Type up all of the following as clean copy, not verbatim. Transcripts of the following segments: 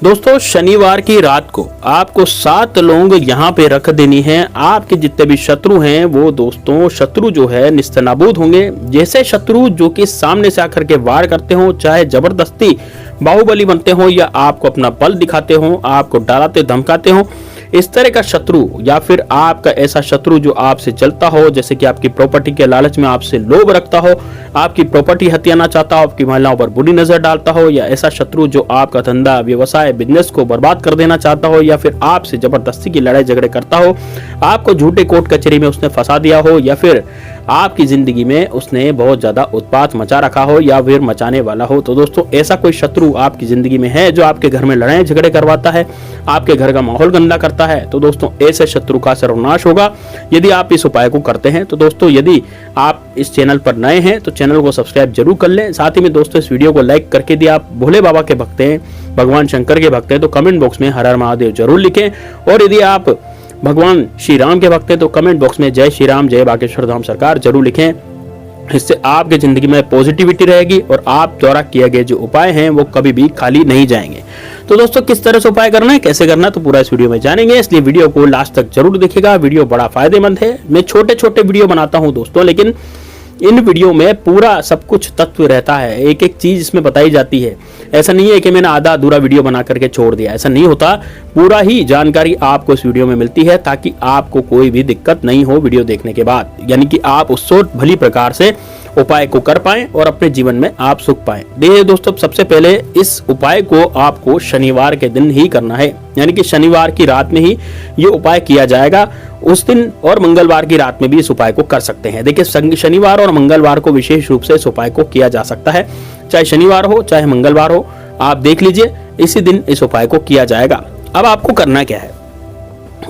दोस्तों शनिवार की रात को आपको 7 लौंग यहाँ पे रख देनी है। आपके जितने भी शत्रु हैं वो दोस्तों शत्रु जो है निस्तनाबूद होंगे। जैसे शत्रु जो कि सामने से आकर के वार करते हो, चाहे जबरदस्ती बाहुबली बनते हो या आपको अपना बल दिखाते हो, आपको डराते धमकाते हो, इस तरह का शत्रु या फिर आपका ऐसा शत्रु जो आपसे चलता हो, जैसे कि आपकी प्रॉपर्टी के लालच में आपसे लोभ रखता हो, आपकी प्रॉपर्टी हथियाना चाहता हो, आपकी महिलाओं पर बुरी नजर डालता हो, या ऐसा शत्रु जो आपका धंधा व्यवसाय बिजनेस को बर्बाद कर देना चाहता हो, या फिर आपसे जबरदस्ती की लड़ाई झगड़े करता हो, आपको झूठे कोर्ट कचहरी में उसने फंसा दिया हो, या फिर आपकी जिंदगी में उसने बहुत ज्यादा उत्पात मचा रखा हो या फिर मचाने वाला हो। तो दोस्तों ऐसा कोई शत्रु आपकी जिंदगी में है जो आपके घर में लड़ाई झगड़े करवाता है, आपके घर का माहौल गंदा करता है, तो दोस्तों ऐसे शत्रु का सर्वनाश होगा यदि आप इस उपाय को करते हैं। तो दोस्तों यदि आप इस चैनल पर नए हैं तो चैनल को सब्सक्राइब जरूर कर लें। साथ ही में दोस्तों इस वीडियो को लाइक करके यदि आप भोले बाबा के भक्त हैं, भगवान शंकर के भक्त हैं, तो कमेंट बॉक्स में हर हर महादेव जरूर लिखें। और यदि आप भगवान श्री राम के भक्त हैं तो कमेंट बॉक्स में जय श्री राम जय बागेश्वर धाम सरकार जरूर लिखें। इससे आपके जिंदगी में पॉजिटिविटी रहेगी और आप द्वारा किए गए जो उपाय हैं वो कभी भी खाली नहीं जाएंगे। तो दोस्तों किस तरह से उपाय करना है, कैसे करना है, तो पूरा इस वीडियो में जानेंगे, इसलिए वीडियो को लास्ट तक जरूर देखिएगा। वीडियो बड़ा फायदेमंद है। मैं छोटे छोटे वीडियो बनाता हूं दोस्तों, लेकिन इन वीडियो में पूरा सब कुछ तत्व रहता है, एक एक चीज इसमें बताई जाती है। ऐसा नहीं है कि मैंने आधा अधूरा वीडियो बना करके छोड़ दिया, ऐसा नहीं होता। पूरा ही जानकारी आपको इस वीडियो में मिलती है ताकि आपको कोई भी दिक्कत नहीं हो वीडियो देखने के बाद, यानी कि आप उससे भली प्रकार से उपाय को कर पाएं और अपने जीवन में आप सुख पाएं। देखिए दोस्तों सबसे पहले इस उपाय को आपको शनिवार के दिन ही करना है, यानी कि शनिवार की रात में ही ये उपाय किया जाएगा। उस दिन और मंगलवार की रात में भी इस उपाय को कर सकते हैं। देखिए शनिवार और मंगलवार को विशेष रूप से इस उपाय को किया जा सकता है, चाहे शनिवार हो चाहे मंगलवार हो, आप देख लीजिए इसी दिन इस उपाय को किया जाएगा। अब आपको करना क्या है,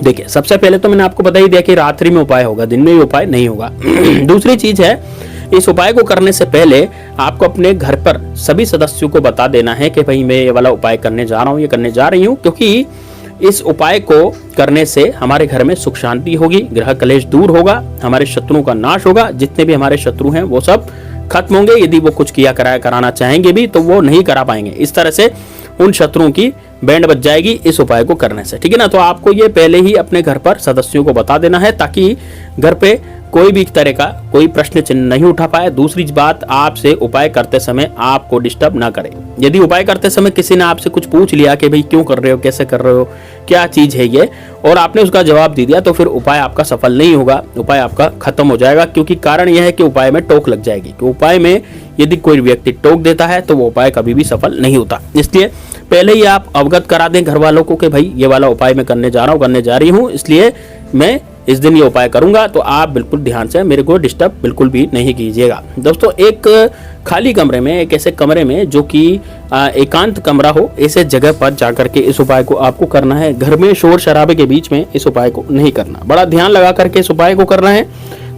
देखिए सबसे पहले तो मैंने आपको बता ही दिया कि रात्रि में उपाय होगा, दिन में ये उपाय नहीं होगा। दूसरी चीज है, इस उपाय को करने से पहले आपको अपने घर पर सभी सदस्यों को बता देना है कि भाई मैं ये वाला उपाय करने जा रहा हूँ, ये करने जा रही हूँ, क्योंकि इस उपाय को करने से हमारे घर में सुख शांति होगी, ग्रह कलेश दूर होगा, हमारे शत्रुओं का नाश होगा, जितने भी हमारे शत्रु हैं वो सब खत्म होंगे। यदि वो कुछ किया कराना चाहेंगे भी तो वो नहीं करा पाएंगे। इस तरह से उन शत्रुओं की बैंड बच जाएगी इस उपाय को करने से, ठीक है ना। तो आपको ये पहले ही अपने घर पर सदस्यों को बता देना है ताकि घर पे कोई भी तरह का कोई प्रश्न चिन्ह नहीं उठा पाए। दूसरी बात, आपसे उपाय करते समय आपको डिस्टर्ब ना करे। यदि उपाय करते समय किसी ने आपसे कुछ पूछ लिया कि भाई क्यों कर रहे हो, कैसे कर रहे हो, क्या चीज है ये, और आपने उसका जवाब दे दिया, तो फिर उपाय आपका सफल नहीं होगा, उपाय आपका खत्म हो जाएगा। क्योंकि कारण यह है कि उपाय में टोक लग जाएगी, कि उपाय में यदि कोई व्यक्ति टोक देता है तो वो उपाय कभी भी सफल नहीं होता। इसलिए पहले ही आप अवगत करा दें घर वालों को कि भाई ये वाला उपाय मैं करने जा रहा हूँ, करने जा रही हूँ, इसलिए मैं इस दिन ये उपाय करूंगा। तो आप बिल्कुल ध्यान से मेरे को डिस्टर्ब बिल्कुल भी नहीं कीजिएगा। दोस्तों एक खाली कमरे में, एक ऐसे कमरे में जो कि एकांत कमरा हो, ऐसे जगह पर जाकर के इस उपाय को आपको करना है। घर में शोर शराबे के बीच में इस उपाय को नहीं करना, बड़ा ध्यान लगा करके इस उपाय को करना है,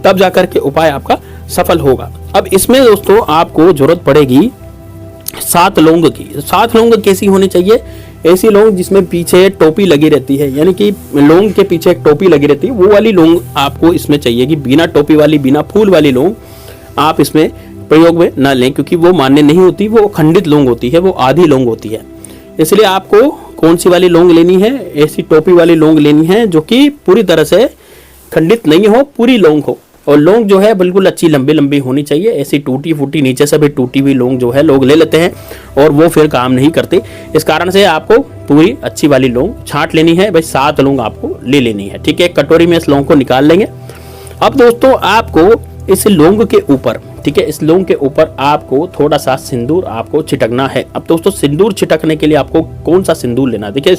तब जाकर के उपाय आपका सफल होगा। अब इसमें दोस्तों आपको जरूरत पड़ेगी 7 लौंग की। 7 लौंग कैसी होनी चाहिए, ऐसी लौंग जिसमें पीछे टोपी लगी रहती है, यानी कि लौंग के पीछे एक टोपी लगी रहती है, वो वाली लौंग आपको इसमें चाहिए। कि बिना टोपी वाली, बिना फूल वाली लौंग आप इसमें प्रयोग में न लें, क्योंकि वो मान्य नहीं होती, वो खंडित लौंग होती है, वो आधी लौंग होती है। इसलिए आपको कौन सी वाली लौंग लेनी है, ऐसी टोपी वाली लौंग लेनी है जो कि पूरी तरह से खंडित नहीं हो, पूरी लौंग हो। और लौंग जो है बिल्कुल अच्छी लंबी लंबी होनी चाहिए। ऐसी टूटी फूटी नीचे से भी टूटी हुई लौंग जो है लोग ले लेते हैं और वो फिर काम नहीं करती। इस कारण से आपको पूरी अच्छी वाली लौंग छांट लेनी है। भाई 7 लौंग आपको ले लेनी है, ठीक है। एक कटोरी में इस लौंग को निकाल लेंगे। अब दोस्तों आपको इस लौंग के ऊपर, ठीक है, इस लौंग के ऊपर आपको थोड़ा सा सिंदूर आपको छिटकना है। अब दोस्तों सिंदूर छिटकने के लिए आपको कौन सा सिंदूर लेना है, देखिए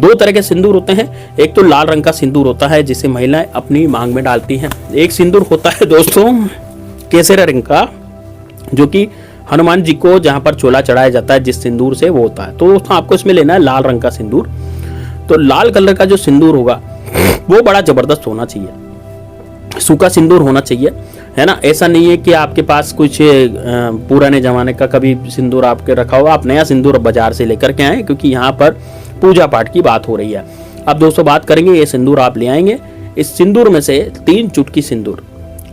2 तरह के सिंदूर होते हैं। एक तो लाल रंग का सिंदूर होता है जिसे महिलाएं अपनी मांग में डालती हैं। एक सिंदूर होता है दोस्तों केसरिया रंग का, जो कि हनुमान जी को जहां पर चोला चढ़ाया जाता है जिस सिंदूर से वो होता है। तो दोस्तों आपको इसमें लेना है लाल रंग का सिंदूर। तो लाल कलर का जो सिंदूर होगा वो बड़ा जबरदस्त होना चाहिए, सूखा सिंदूर होना चाहिए, है ना। ऐसा नहीं है कि आपके पास कुछ पुराने जमाने का कभी सिंदूर आपके रखा हुआ, आप नया सिंदूर बाजार से लेकर के आए, क्योंकि यहाँ पर पूजा पाठ की बात हो रही है। अब दोस्तों बात करेंगे, ये सिंदूर आप ले आएंगे। इस सिंदूर में से 3 चुटकी सिंदूर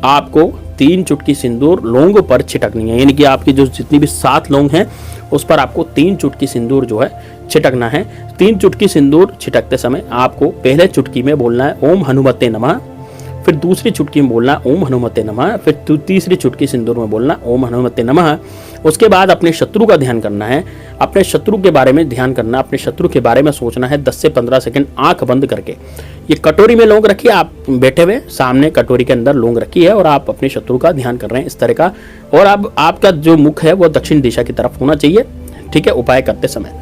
आपको 3 चुटकी सिंदूर लौंग पर छिटकनी है, यानी कि आपकी जो जितनी भी 7 लौंग हैं उस पर आपको 3 चुटकी सिंदूर जो है छिटकना है। 3 चुटकी सिंदूर छिटकते समय आपको पहले चुटकी में बोलना है ओम हनुमते नमः, फिर दूसरी चुटकी में बोलना ओम हनुमते नमः, फिर तीसरी चुटकी सिंदूर में बोलना ओम हनुमते नमः। उसके बाद अपने शत्रु का ध्यान करना है, अपने शत्रु के बारे में ध्यान करना, अपने शत्रु के बारे में सोचना है 10 से 15 सेकंड आंख बंद करके। ये कटोरी में लौंग रखिए, आप बैठे हुए सामने कटोरी के अंदर लौंग रखी है और आप अपने शत्रु का ध्यान कर रहे हैं इस तरह का। और अब आपका जो मुख है वो दक्षिण दिशा की तरफ होना चाहिए, ठीक है। उपाय करते समय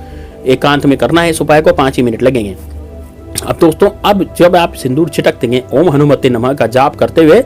एकांत में करना है इस उपाय को, 5 ही मिनट लगेंगे। अब दोस्तों, अब जब आप सिंदूर छिटक देंगे ओम हनुमते नमः का जाप करते हुए,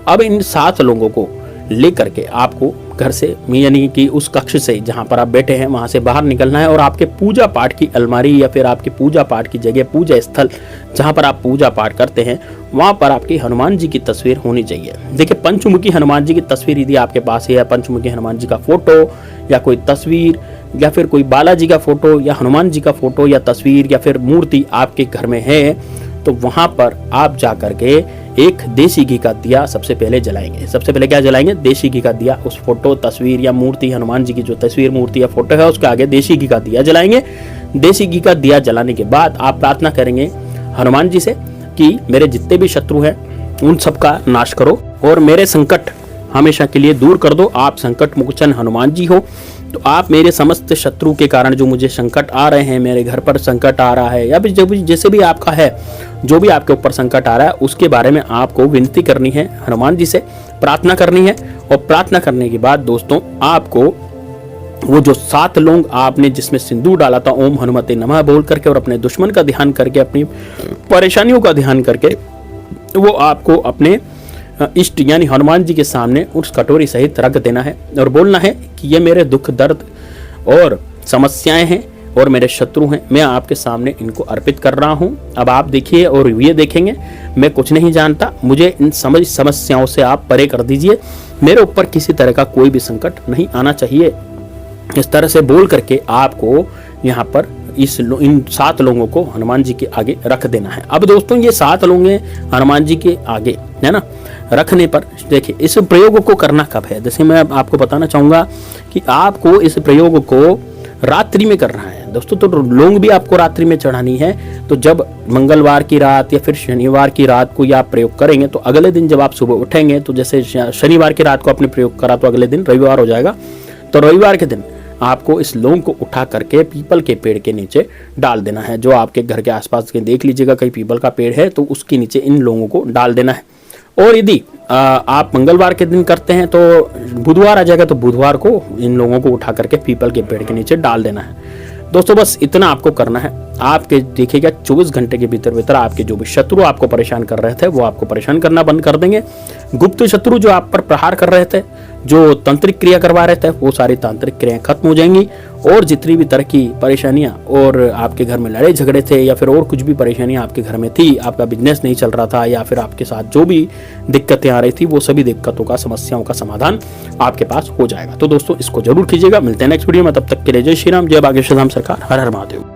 अब इन 7 लोगों को लेकर के आपको घर से यानी कि उस कक्ष से जहां पर आप बैठे हैं वहां से बाहर निकलना है और आपके पूजा पाठ की अलमारी या फिर आपकी पूजा पाठ की जगह, पूजा स्थल जहां पर आप पूजा पाठ करते हैं वहां पर आपकी हनुमान जी की तस्वीर होनी चाहिए। देखिए, पंचमुखी हनुमान जी की तस्वीर यदि आपके पास है, या पंचमुखी हनुमान जी का फोटो या कोई तस्वीर या फिर कोई बालाजी का फोटो या हनुमान जी का फोटो या तस्वीर या फिर मूर्ति आपके घर में है, तो वहां पर आप जा करके एक देसी घी का दिया सबसे पहले जलाएंगे। सबसे पहले क्या जलाएंगे? देसी घी का दिया। उस फोटो, तस्वीर या मूर्ति, हनुमान जी की जो तस्वीर, मूर्ति या फोटो है उसके आगे देसी घी का दिया जलाएंगे। देसी घी का दिया जलाने के बाद आप प्रार्थना करेंगे हनुमान जी से कि मेरे जितने भी शत्रु हैं उन सबका नाश करो और मेरे संकट हमेशा के लिए दूर कर दो। आप संकट मोचन हनुमान जी हो, तो आप मेरे समस्त शत्रु के कारण जो मुझे संकट आ रहे हैं, मेरे घर पर संकट आ रहा है या फिर जैसे भी आपका है, जो भी आपके ऊपर संकट आ रहा है उसके बारे में आपको विनती करनी है हनुमान जी से, प्रार्थना करनी है। और प्रार्थना करने के बाद दोस्तों, आपको वो जो 7 लौंग आपने जिसमें सिंदूर डाला था ओम हनुमते नमः बोल करके और अपने दुश्मन का ध्यान करके, अपनी परेशानियों का ध्यान करके, वो आपको अपने इष्ट यानी हनुमान जी के सामने उस कटोरी सहित रख देना है और बोलना है कि ये मेरे दुख दर्द और समस्याएं हैं और मेरे शत्रु हैं, मैं आपके सामने इनको अर्पित कर रहा हूं। अब आप देखिए और ये देखेंगे, मैं कुछ नहीं जानता, मुझे इन समस्याओं से आप परे कर दीजिए, मेरे ऊपर किसी तरह का कोई भी संकट नहीं आना चाहिए। इस तरह से बोल करके आपको यहाँ पर इन 7 लोगों को हनुमान जी के आगे रख देना है। अब दोस्तों, ये 7 लोग हनुमान जी के आगे है ना, रखने पर देखिए इस प्रयोग को करना कब है, जैसे मैं आपको बताना चाहूंगा कि आपको इस प्रयोग को रात्रि में करना है दोस्तों। तो लौंग भी आपको रात्रि में चढ़ानी है। तो जब मंगलवार की रात या फिर शनिवार की रात को आप प्रयोग करेंगे तो अगले दिन जब आप सुबह उठेंगे, तो जैसे शनिवार की रात को आपने प्रयोग करा तो अगले दिन रविवार हो जाएगा, तो रविवार के दिन आपको इस लौंग को उठा करके पीपल के पेड़ के नीचे डाल देना है। जो आपके घर के आसपास के देख लीजिएगा कहीं पीपल का पेड़ है तो उसके नीचे इन लौंगों को डाल देना है। और यदि आप मंगलवार के दिन करते हैं तो बुधवार आ जाएगा, तो बुधवार को इन लोगों को उठा करके पीपल के पेड़ के नीचे डाल देना है। दोस्तों, बस इतना आपको करना है। आपके देखिएगा 24 घंटे के भीतर आपके जो भी शत्रु आपको परेशान कर रहे थे वो आपको परेशान करना बंद कर देंगे। गुप्त शत्रु जो आप पर प्रहार कर रहे थे, जो तांत्रिक क्रिया करवा रहे थे, वो सारी तांत्रिक क्रियाएं खत्म हो जाएंगी। और जितनी भी तरह की परेशानियां और आपके घर में लड़ाई झगड़े थे या फिर और कुछ भी परेशानियां आपके घर में थी, आपका बिजनेस नहीं चल रहा था या फिर आपके साथ जो भी दिक्कतें आ रही थी, वो सभी दिक्कतों का, समस्याओं का समाधान आपके पास हो जाएगा। तो दोस्तों, इसको जरूर कीजिएगा। मिलते हैं नेक्स्ट वीडियो में, तब तक के लिए जय श्री राम, जय बागेश्वर धाम सरकार, हर हर महादेव।